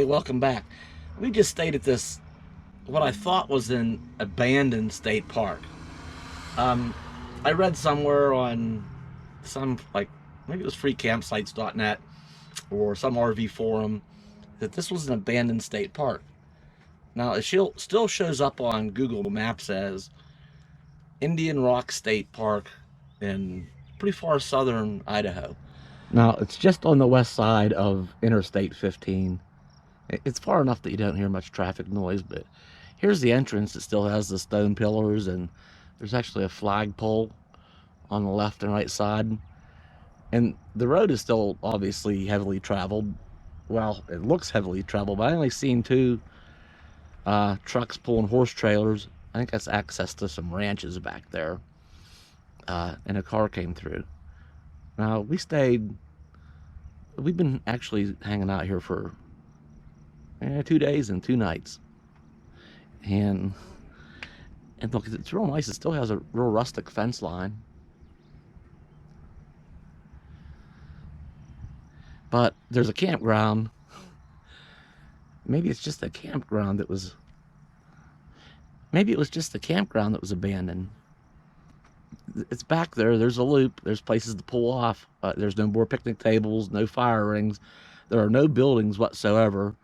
everybody, welcome back. We just stayed at this, what I thought was an abandoned state park. I read somewhere on some, like, maybe it was freecampsites.net or some RV forum, that this was an abandoned state park. Now, it still shows up on Google Maps as Indian Rock State Park in pretty far southern Idaho. Now, it's just on the west side of Interstate 15. It's far enough that you don't hear much traffic noise, but here's the entrance. It still has the stone pillars, and there's actually a flagpole on the left and right side. And the road is still obviously heavily traveled. Well, it looks heavily traveled, but I only seen two trucks pulling horse trailers. I think that's access to some ranches back there. And a car came through. Now, we've been actually hanging out here for 2 days and 2 nights. And look, it's real nice. It still has a real rustic fence line. But there's a campground. Maybe it's just a campground that was... Maybe it was just the campground that was abandoned. It's back there. There's a loop. There's places to pull off. There's no more picnic tables, no fire rings. There are no buildings whatsoever.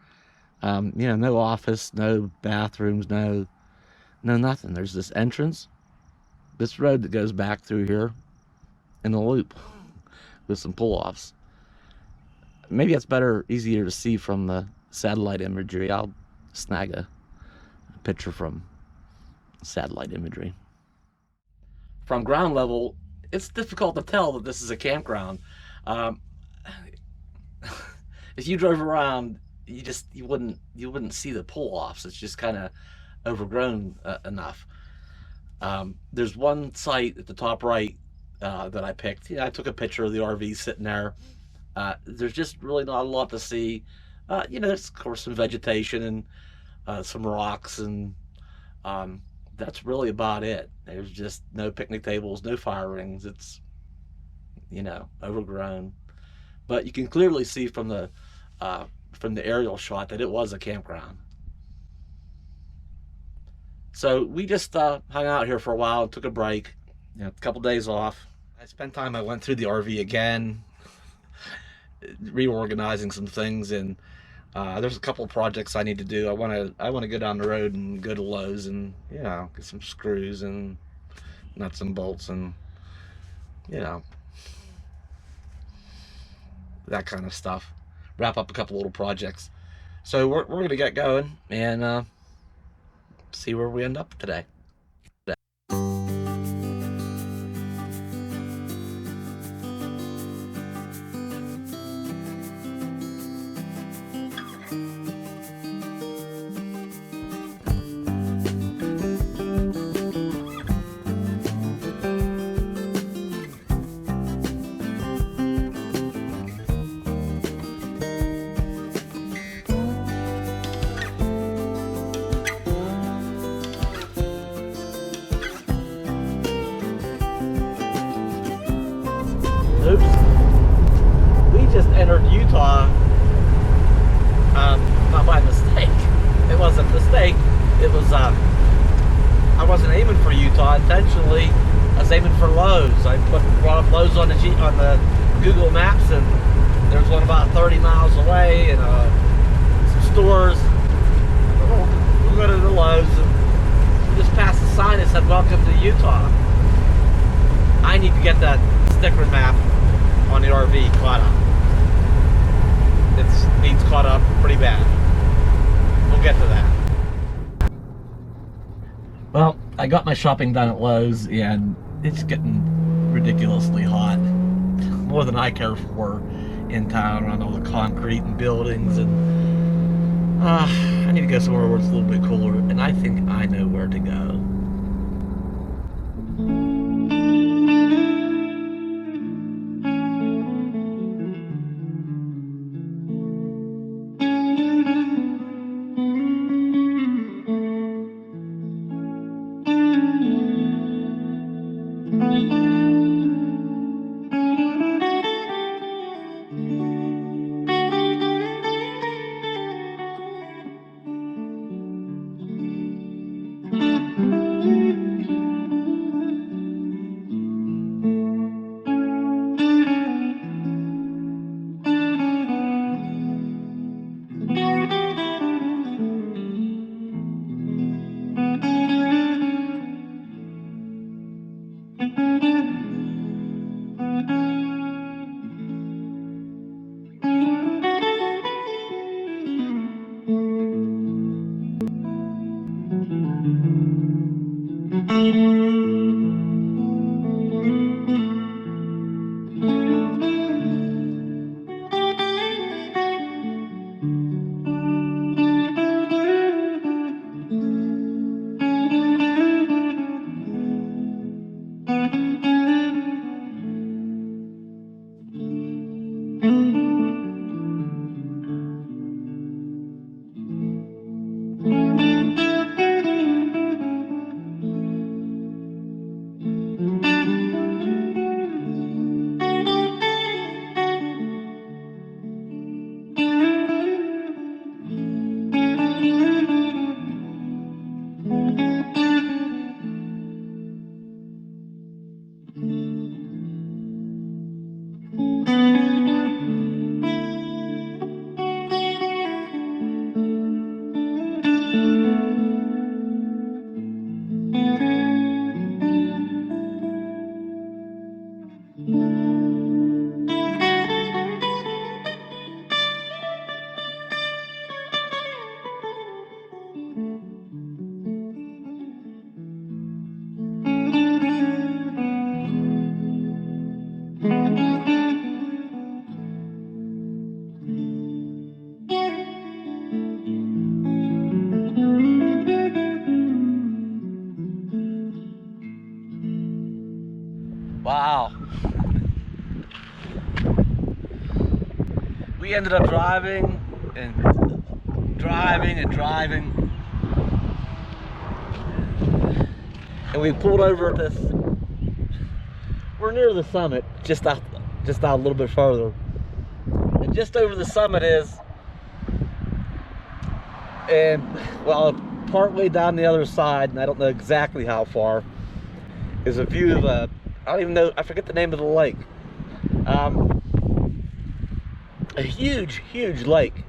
No office, no bathrooms, no nothing. There's this entrance, this road that goes back through here, and a loop with some pull-offs. Maybe it's easier to see from the satellite imagery. I'll snag a picture from satellite imagery. From ground level, it's difficult to tell that this is a campground. If you drove around, you wouldn't see the pull-offs. It's just kind of overgrown enough. There's one site at the top right that I picked. I took a picture of the RV sitting there. There's just really not a lot to see. There's of course some vegetation and some rocks, and that's really about it. There's just no picnic tables, no fire rings. It's overgrown, but you can clearly see from the aerial shot that it was a campground. So we just hung out here for a while and took a break, a couple days off. I went through the RV again, reorganizing some things, and there's a couple of projects I need to do. I want to go down the road and go to Lowe's and get some screws and nuts and bolts and that kind of stuff. Wrap up a couple little projects. So we're gonna get going and see where we end up today. Oops. We just entered Utah, not by mistake. It wasn't a mistake. It was, I wasn't aiming for Utah intentionally. I was aiming for Lowe's. I brought up Lowe's on the Google Maps, and there was one about 30 miles away, and some stores. We'll go to the Lowe's, and we just passed the sign that said, "Welcome to Utah." I need to get that sticker map on the RV caught up. It needs caught up pretty bad. We'll get to that. Well, I got my shopping done at Lowe's, and it's getting ridiculously hot. More than I care for in town, around all the concrete and buildings, and I need to go somewhere where it's a little bit cooler, and I think I know where to go. Wow. We ended up driving and driving and driving. And we pulled over at this. We're near the summit, just out a little bit further. And just over the summit is, and well, partway down the other side, and I don't know exactly how far, is a view of a, I don't even know, I forget the name of the lake. A huge, huge lake.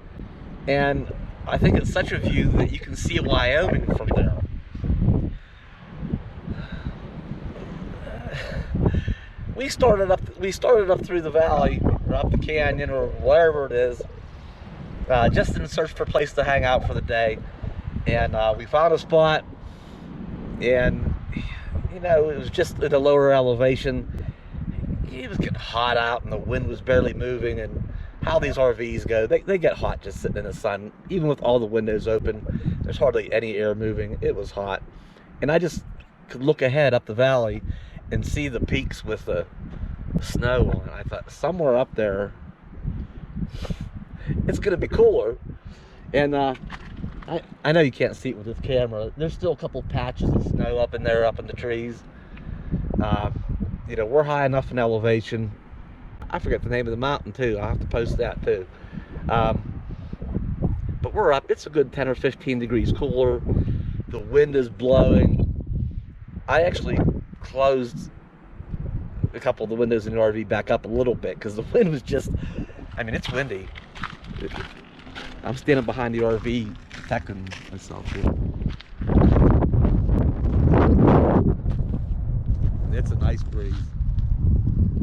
And I think it's such a view that you can see Wyoming from there. We started up through the valley, or up the canyon, or wherever it is, just in search for a place to hang out for the day. And we found a spot, and you know, it was just at a lower elevation. It was getting hot out, and the wind was barely moving. And how these RVs go, they get hot just sitting in the sun. Even with all the windows open, there's hardly any air moving. It was hot, and I just could look ahead up the valley and see the peaks with the snow on. I thought, somewhere up there, it's gonna be cooler. And I know you can't see it with this camera. There's still a couple patches of snow up in there, up in the trees. You know, we're high enough in elevation. I forget the name of the mountain too. I'll have to post that too. But we're up. It's a good 10 or 15 degrees cooler. The wind is blowing. I actually closed a couple of the windows in the RV back up a little bit because the wind was just, I mean, it's windy. I'm standing behind the RV protecting myself here. It's a nice breeze.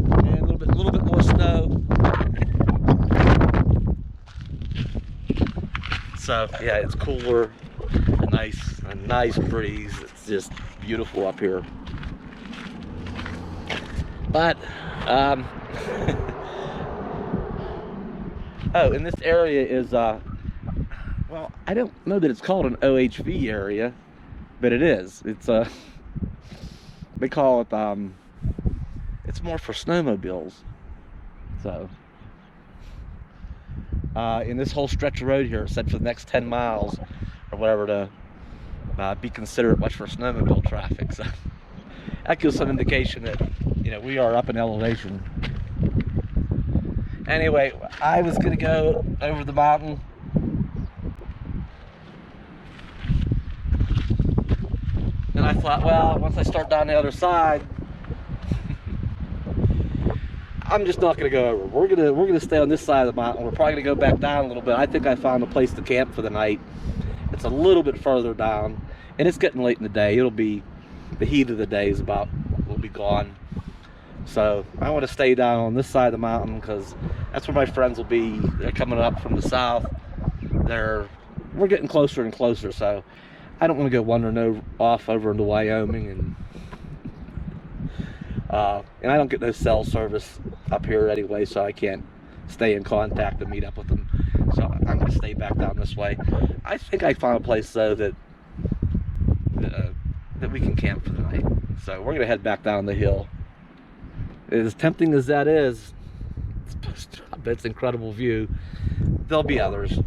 And a little bit more snow. So yeah, it's cooler. A nice breeze. It's just beautiful up here. But oh, and this area is well, I don't know that it's called an OHV area, but it is. It's they call it it's more for snowmobiles. So in this whole stretch of road here, it said for the next 10 miles or whatever to be considered much for snowmobile traffic. So that gives some indication that, you know, we are up in elevation. Anyway, I was gonna go over the mountain. And I thought, well, once I start down the other side, I'm just not gonna go over. We're gonna stay on this side of the mountain. We're probably gonna go back down a little bit. I think I found a place to camp for the night. It's a little bit further down, and it's getting late in the day. It'll be, the heat of the day is about, will be gone. So I want to stay down on this side of the mountain because that's where my friends will be. They're coming up from the south. We're getting closer and closer. So I don't want to go wandering off over into Wyoming, and I don't get no cell service up here anyway, so I can't stay in contact and meet up with them. So I'm going to stay back down this way. I think I found a place though that we can camp for the night. So we're going to head back down the hill. As tempting as that is, it's an incredible view. There'll be others.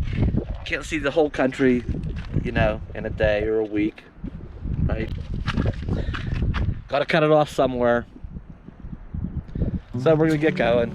Can't see the whole country, you know, in a day or a week, right? Got to cut it off somewhere. So we're going to get going.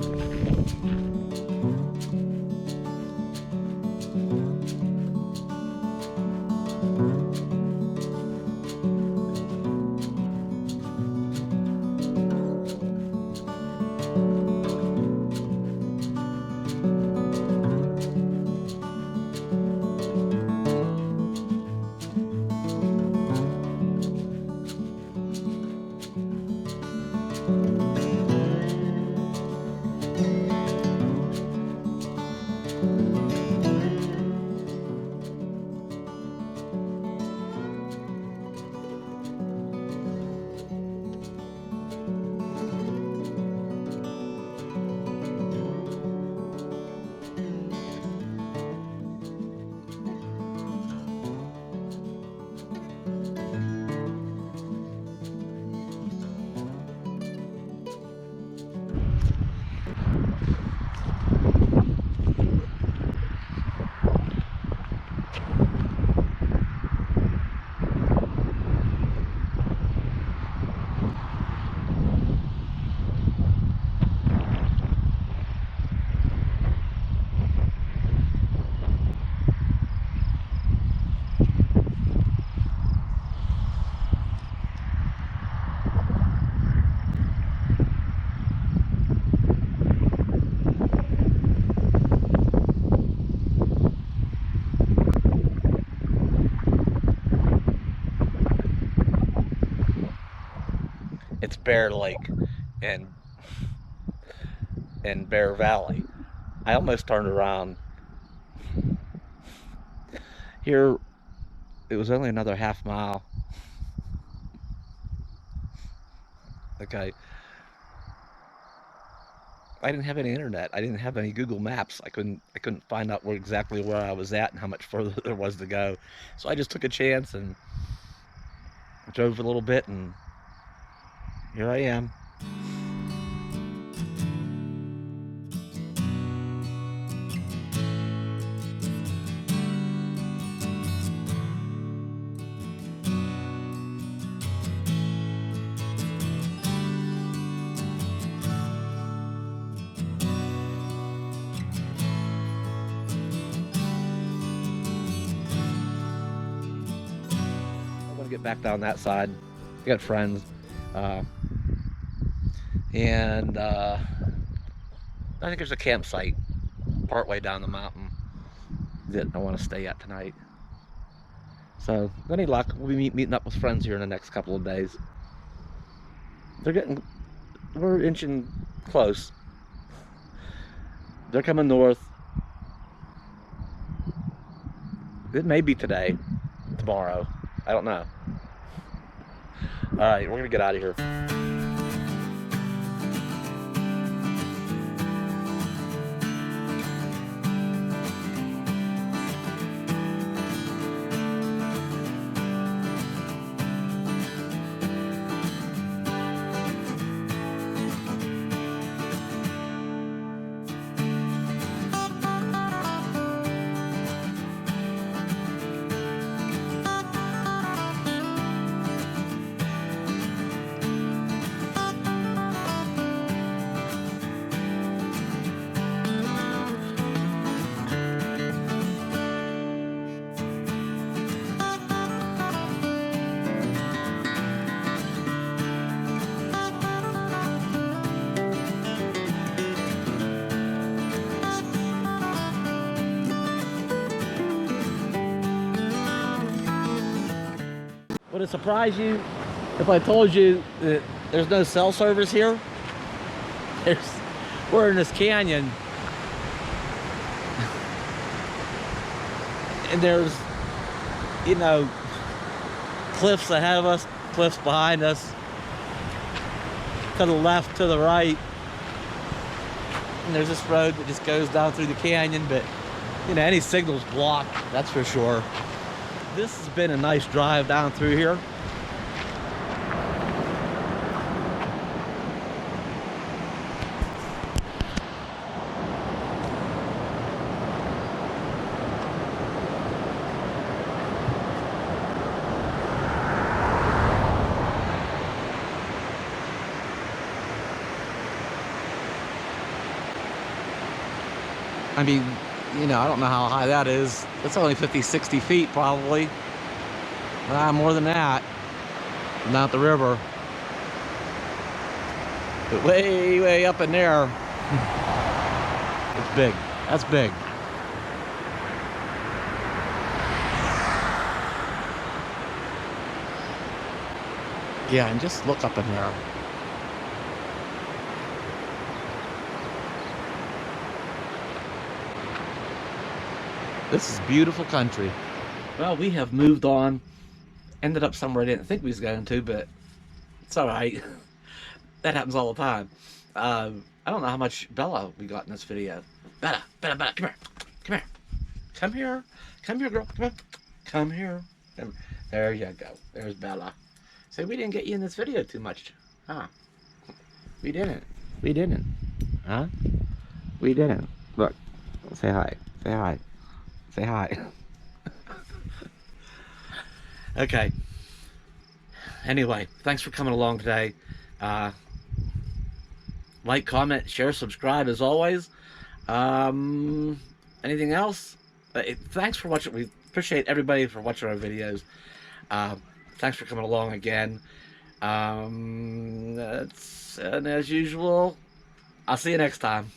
It's Bear Lake and Bear Valley. I almost turned around. Here, it was only another half mile. Okay. I didn't have any internet. I didn't have any Google Maps. I couldn't find out exactly where I was at and how much further there was to go. So I just took a chance and drove a little bit, and here I am. I'm gonna get back down that side. I got friends. And I think there's a campsite partway down the mountain that I want to stay at tonight. So, any luck, we'll be meeting up with friends here in the next couple of days. We're inching close. They're coming north. It may be today, tomorrow. I don't know. All right, we're gonna get out of here. Would it surprise you if I told you that there's no cell service here? We're in this canyon, and there's, you know, cliffs ahead of us, cliffs behind us, to the left, to the right. And there's this road that just goes down through the canyon, but you know, any signal's blocked, that's for sure. This has been a nice drive down through here. I mean, you know, I don't know how high that is. It's only 50, 60 feet probably. More than that. Not the river. But way, way up in there. It's big. That's big. Yeah, and just look up in there. This is beautiful country. Well, we have moved on. Ended up somewhere I didn't think we was going to, but it's all right. That happens all the time. I don't know how much Bella we got in this video. Bella, come here. Come here. Come here. Come here, girl. Come here. Come here. There you go. There's Bella. So we didn't get you in this video too much, huh? We didn't. We didn't. Huh? We didn't. Look. Say hi. Say hi. Say hi. Okay. Anyway, thanks for coming along today. Like, comment, share, subscribe as always. Anything else? Thanks for watching. We appreciate everybody for watching our videos. Thanks for coming along again. And as usual, I'll see you next time.